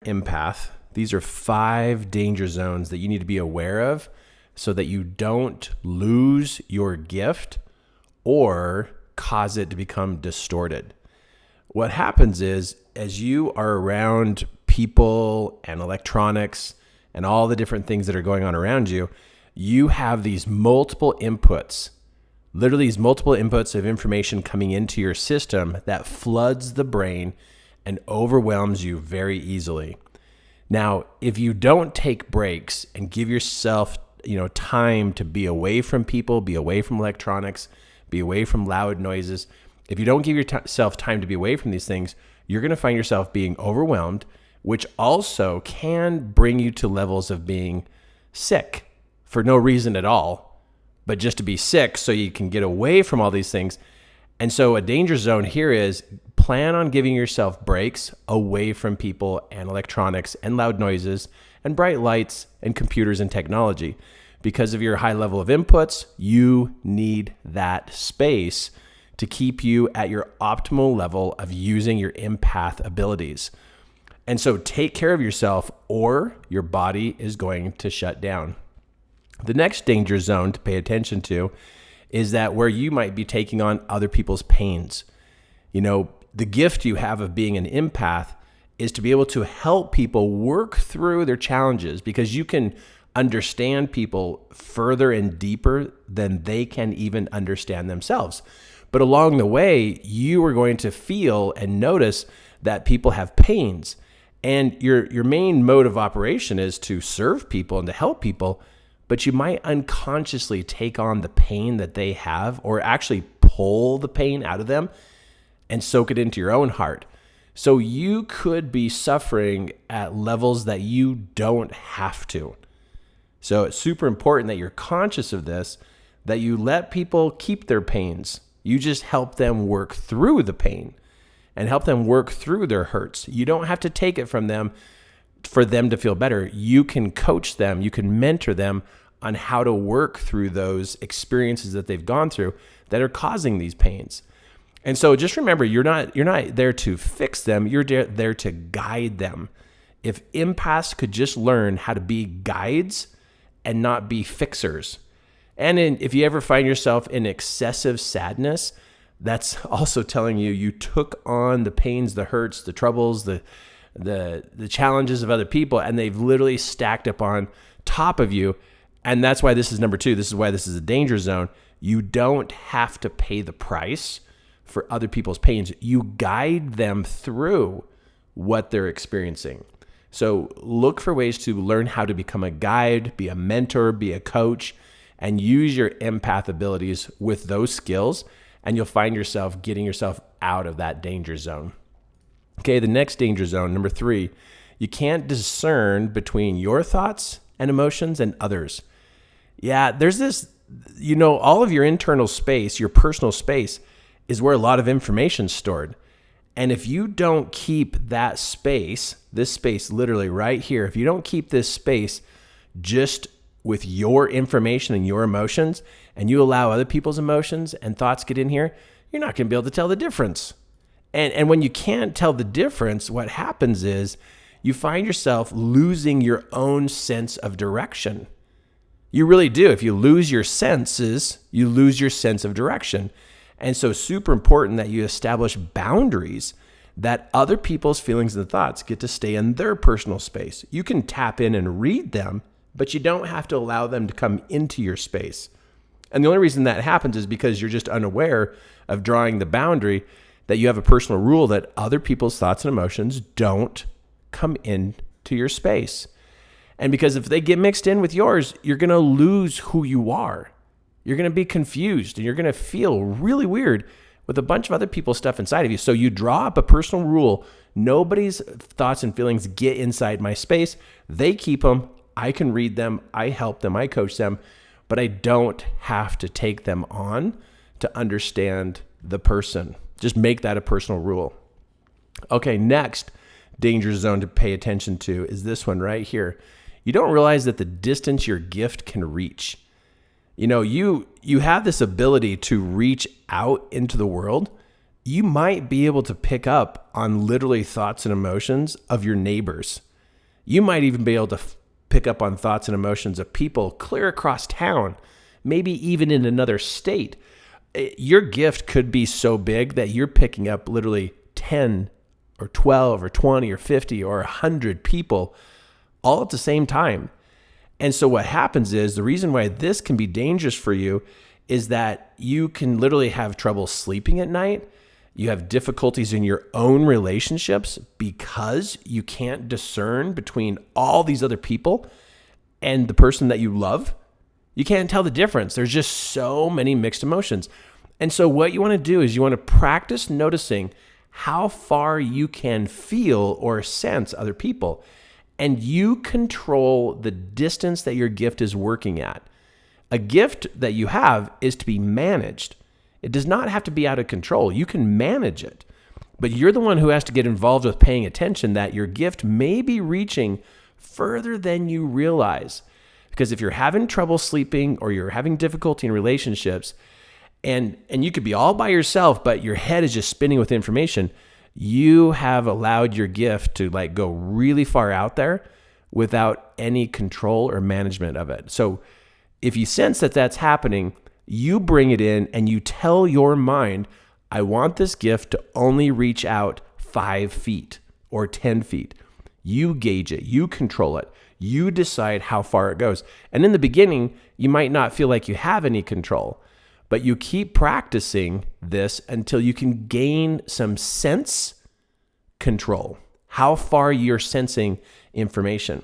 empath, these are 5 danger zones that you need to be aware of so that you don't lose your gift or cause it to become distorted. What happens is, as you are around people and electronics and all the different things that are going on around you, you have these multiple inputs, literally these multiple inputs of information coming into your system that floods the brain and overwhelms you very easily. Now, if you don't take breaks and give yourself, time to be away from people, be away from electronics, be away from loud noises, if you don't give yourself time to be away from these things, you're going to find yourself being overwhelmed, which also can bring you to levels of being sick for no reason at all, but just to be sick so you can get away from all these things. And so a danger zone here is plan on giving yourself breaks away from people and electronics and loud noises and bright lights and computers and technology. Because of your high level of inputs, you need that space to keep you at your optimal level of using your empath abilities. And so take care of yourself or your body is going to shut down. The next danger zone to pay attention to is that where you might be taking on other people's pains. The gift you have of being an empath is to be able to help people work through their challenges, because you can understand people further and deeper than they can even understand themselves. But along the way, you are going to feel and notice that people have pains. And your main mode of operation is to serve people and to help people, but you might unconsciously take on the pain that they have, or actually pull the pain out of them and soak it into your own heart. So you could be suffering at levels that you don't have to. So it's super important that you're conscious of this, that you let people keep their pains. You just help them work through the pain and help them work through their hurts. You don't have to take it from them for them to feel better. You can coach them, you can mentor them on how to work through those experiences that they've gone through that are causing these pains. And so just remember, you're not there to fix them, you're there to guide them. If empaths could just learn how to be guides and not be fixers. And if you ever find yourself in excessive sadness, that's also telling you took on the pains, the hurts, the troubles, the challenges of other people, and they've literally stacked up on top of you. And that's why this is number 2. This is why this is a danger zone. You don't have to pay the price for other people's pains. You guide them through what they're experiencing. So look for ways to learn how to become a guide, be a mentor, be a coach, and use your empath abilities with those skills, and you'll find yourself getting yourself out of that danger zone. Okay, the next danger zone, number 3, you can't discern between your thoughts and emotions and others. Yeah, there's this, all of your internal space, your personal space, is where a lot of information is stored. And if you don't keep that space, this space literally right here, if you don't keep this space just with your information and your emotions, and you allow other people's emotions and thoughts get in here, you're not going to be able to tell the difference. And when you can't tell the difference, what happens is you find yourself losing your own sense of direction. You really do. If you lose your senses, you lose your sense of direction. And so super important that you establish boundaries, that other people's feelings and thoughts get to stay in their personal space. You can tap in and read them, but you don't have to allow them to come into your space. And the only reason that happens is because you're just unaware of drawing the boundary, that you have a personal rule that other people's thoughts and emotions don't come into your space. And because if they get mixed in with yours, you're going to lose who you are. You're going to be confused and you're going to feel really weird with a bunch of other people's stuff inside of you. So you draw up a personal rule. Nobody's thoughts and feelings get inside my space. They keep them. I can read them. I help them. I coach them. But I don't have to take them on to understand the person. Just make that a personal rule. Okay, next danger zone to pay attention to is this one right here. You don't realize that the distance your gift can reach. You have this ability to reach out into the world. You might be able to pick up on literally thoughts and emotions of your neighbors. You might even be able to pick up on thoughts and emotions of people clear across town, maybe even in another state. Your gift could be so big that you're picking up literally 10 or 12 or 20 or 50 or 100 people all at the same time. And so what happens is, the reason why this can be dangerous for you is that you can literally have trouble sleeping at night. You have difficulties in your own relationships because you can't discern between all these other people and the person that you love. You can't tell the difference. There's just so many mixed emotions. And so what you want to do is you want to practice noticing how far you can feel or sense other people. And you control the distance that your gift is working at. A gift that you have is to be managed. It does not have to be out of control. You can manage it. But you're the one who has to get involved with paying attention that your gift may be reaching further than you realize. Because if you're having trouble sleeping or you're having difficulty in relationships, and you could be all by yourself, but your head is just spinning with information, you have allowed your gift to go really far out there without any control or management of it. So if you sense that that's happening, you bring it in and you tell your mind, I want this gift to only reach out 5 feet or 10 feet. You gauge it, you control it, you decide how far it goes. And in the beginning, you might not feel like you have any control, but you keep practicing this until you can gain some sense control, how far you're sensing information.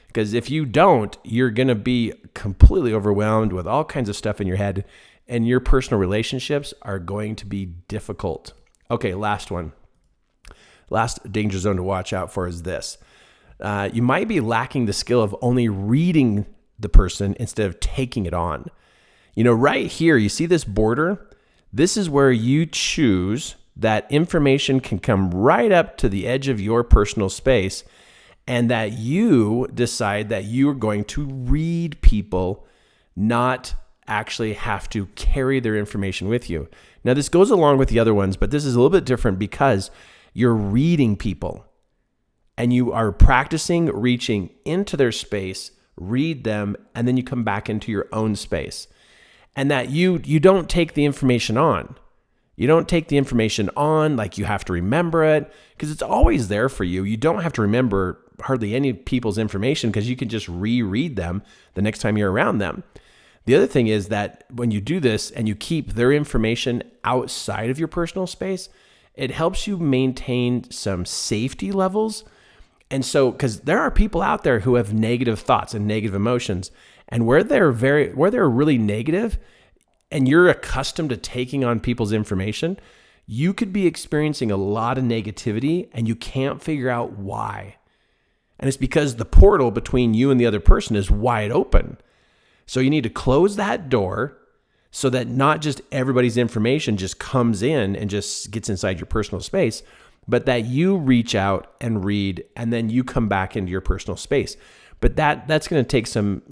Because if you don't, you're going to be completely overwhelmed with all kinds of stuff in your head, and your personal relationships are going to be difficult. Okay, last one. Last danger zone to watch out for is this. You might be lacking the skill of only reading the person instead of taking it on. Right here, you see this border? This is where you choose that information can come right up to the edge of your personal space, and that you decide that you're going to read people, not actually have to carry their information with you. Now, this goes along with the other ones, but this is a little bit different because you're reading people and you are practicing reaching into their space, read them, and then you come back into your own space. And that you don't take the information on. You don't take the information on like you have to remember it, because it's always there for you. You don't have to remember hardly any people's information because you can just reread them the next time you're around them. The other thing is that when you do this and you keep their information outside of your personal space, it helps you maintain some safety levels. And so, because there are people out there who have negative thoughts and negative emotions, and where they're really negative and you're accustomed to taking on people's information, you could be experiencing a lot of negativity and you can't figure out why. And it's because the portal between you and the other person is wide open. So you need to close that door so that not just everybody's information just comes in and just gets inside your personal space, but that you reach out and read and then you come back into your personal space. But that's going to take some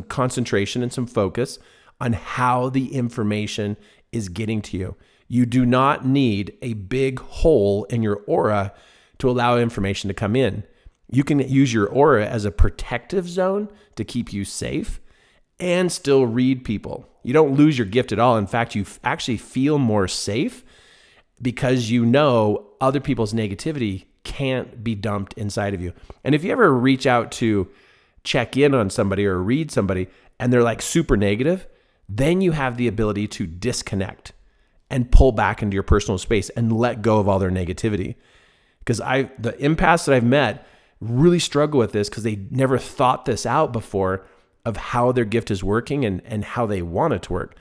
concentration and some focus on how the information is getting to you. You do not need a big hole in your aura to allow information to come in. You can use your aura as a protective zone to keep you safe and still read people. You don't lose your gift at all. In fact, you actually feel more safe because you know other people's negativity can't be dumped inside of you. And if you ever reach out to check in on somebody or read somebody and they're super negative, then you have the ability to disconnect and pull back into your personal space and let go of all their negativity. Because the empaths that I've met really struggle with this because they never thought this out before of how their gift is working and how they want it to work.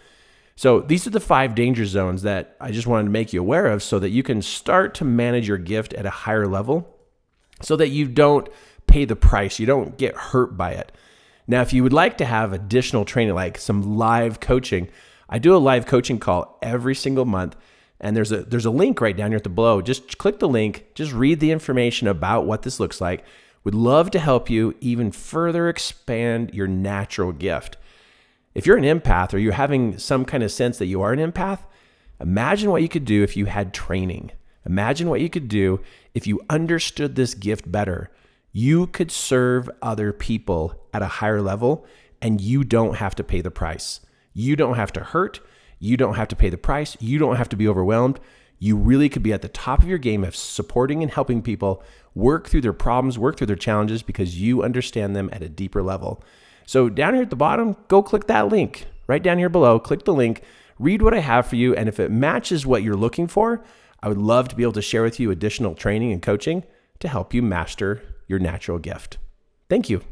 So these are the 5 danger zones that I just wanted to make you aware of so that you can start to manage your gift at a higher level so that you don't pay the price. You don't get hurt by it. Now, if you would like to have additional training, like some live coaching, I do a live coaching call every single month. And there's a link right down here at the below. Just click the link, just read the information about what this looks like. Would love to help you even further expand your natural gift. If you're an empath or you're having some kind of sense that you are an empath, imagine what you could do if you had training. Imagine what you could do if you understood this gift better. You could serve other people at a higher level and you don't have to pay the price. You don't have to hurt. You don't have to pay the price. You don't have to be overwhelmed. You really could be at the top of your game of supporting and helping people work through their problems, work through their challenges because you understand them at a deeper level. So down here at the bottom, go click that link right down here below. Click the link, read what I have for you. And if it matches what you're looking for, I would love to be able to share with you additional training and coaching to help you master your natural gift. Thank you.